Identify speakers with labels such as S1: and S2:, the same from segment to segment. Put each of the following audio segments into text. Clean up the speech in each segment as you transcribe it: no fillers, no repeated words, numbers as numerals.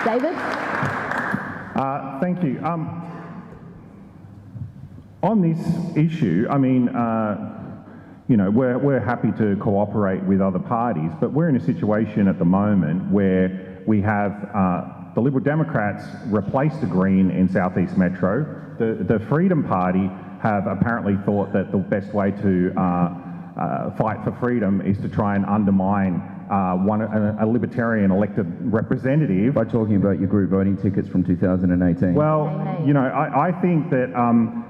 S1: David?
S2: Thank you. On this issue, I mean, you know, we're happy to cooperate with other parties, but we're in a situation at the moment where we have the Liberal Democrats replaced the Green in South East Metro. The Freedom Party have apparently thought that the best way to fight for freedom is to try and undermine a Libertarian elected representative.
S3: By talking about your group voting tickets from 2018.
S2: Well, you know, I think that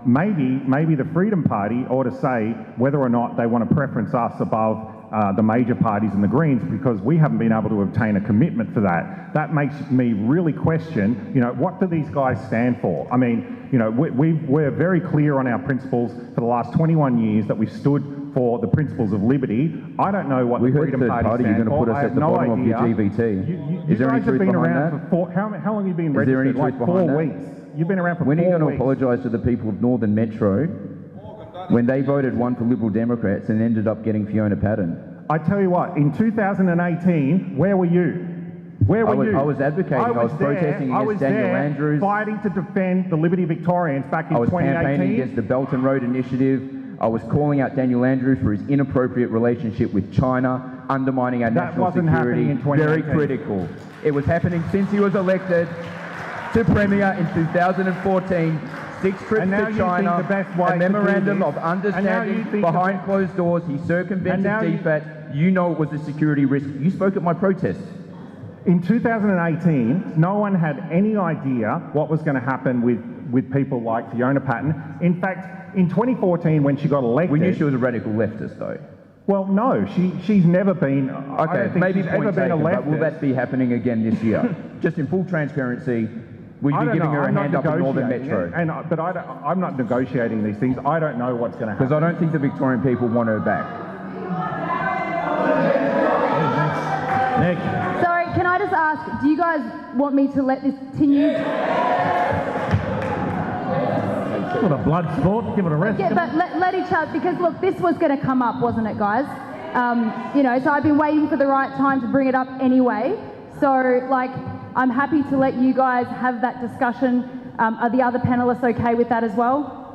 S2: maybe the Freedom Party ought to say whether or not they want to preference us above the major parties and the Greens, because we haven't been able to obtain a commitment for that. That makes me really question, you know, what do these guys stand for? I mean, you know, we're very clear on our principles for the last 21 years that we stood for the principles of liberty. I don't know what the Freedom Party stands
S3: you're going to put us at the bottom of your GBT.
S2: You guys have been around for how long have you been registered? Like 4 weeks. You've been around for 4 weeks.
S3: When are you going to apologise to the people of Northern Metro when they voted one for Liberal Democrats and ended up getting Fiona Patten?
S2: I tell you what, in 2018, where were you? Where were you?
S3: I was advocating, I was protesting against Daniel Andrews.
S2: Fighting to defend the Liberty Victorians back in 2018.
S3: I was campaigning against the Belt and Road Initiative. I was calling out Daniel Andrews for his inappropriate relationship with China, undermining our national security. Very critical. It was happening since he was elected to Premier in 2014. 6 trips to China, a memorandum of understanding behind closed doors. He circumvented DFAT. You know it was a security risk. You spoke at my protest.
S2: In 2018, no one had any idea what was going to happen with people like Fiona Patten. In fact, in 2014, when she got elected...
S3: We knew she was a radical leftist, though.
S2: Well, no, she's never been...
S3: Okay, maybe point taken, but will that be happening again this year? Just in full transparency, will you be giving her a hand up in Northern Metro?
S2: But I'm not negotiating these things. I don't know what's going to happen.
S3: Because I don't think the Victorian people want her back.
S4: Nick.
S1: Sorry, can I just ask, do you guys want me to let this continue?
S4: What a blood sport, give it a rest.
S1: Yeah, but let each other, because look, this was going to come up, wasn't it, guys? You know, so I've been waiting for the right time to bring it up anyway. So, like, I'm happy to let you guys have that discussion. Are the other panelists okay with that as well?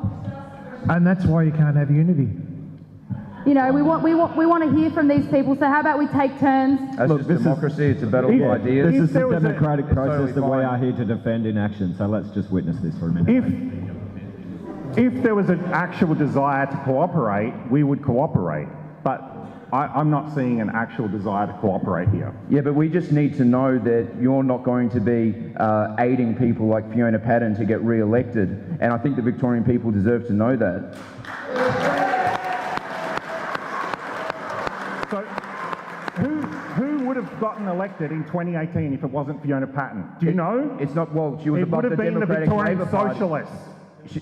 S4: And that's why you can't have unity.
S1: You know, we want to hear from these people. So how about we take turns?
S3: That's just democracy. It's a battle of ideas.
S5: This is a democratic process that we are here to defend in action. So let's just witness this for a minute.
S2: If there was an actual desire to cooperate, we would cooperate. But I'm not seeing an actual desire to cooperate here.
S3: Yeah, but we just need to know that you're not going to be aiding people like Fiona Patten to get re-elected. And I think the Victorian people deserve to know that.
S2: So, who would have gotten elected in 2018 if it wasn't Fiona Patten? Do you know?
S3: It's not, well, she was
S2: it
S3: above
S2: would
S3: the
S2: have been
S3: Democratic
S2: the Victorian
S3: Labour Party.
S2: Socialists.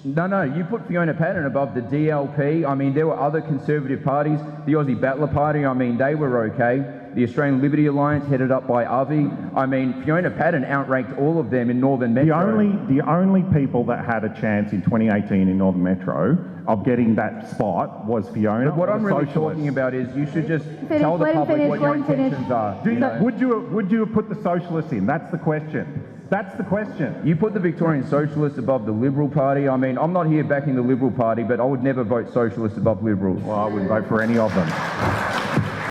S3: No, you put Fiona Patten above the DLP. I mean, there were other conservative parties. The Aussie Battler Party, I mean, they were okay. The Australian Liberty Alliance, headed up by Avi. I mean, Fiona Patten outranked all of them in Northern Metro.
S2: The only people that had a chance in 2018 in Northern Metro of getting that spot was Fiona.
S3: But what I'm really talking about is you should just tell the public what your intentions are.
S2: Would you have put the Socialists in? That's the question. That's the question.
S3: You put the Victorian Socialists above the Liberal Party. I mean, I'm not here backing the Liberal Party, but I would never vote Socialists above Liberals.
S2: Well, I wouldn't vote for any of them.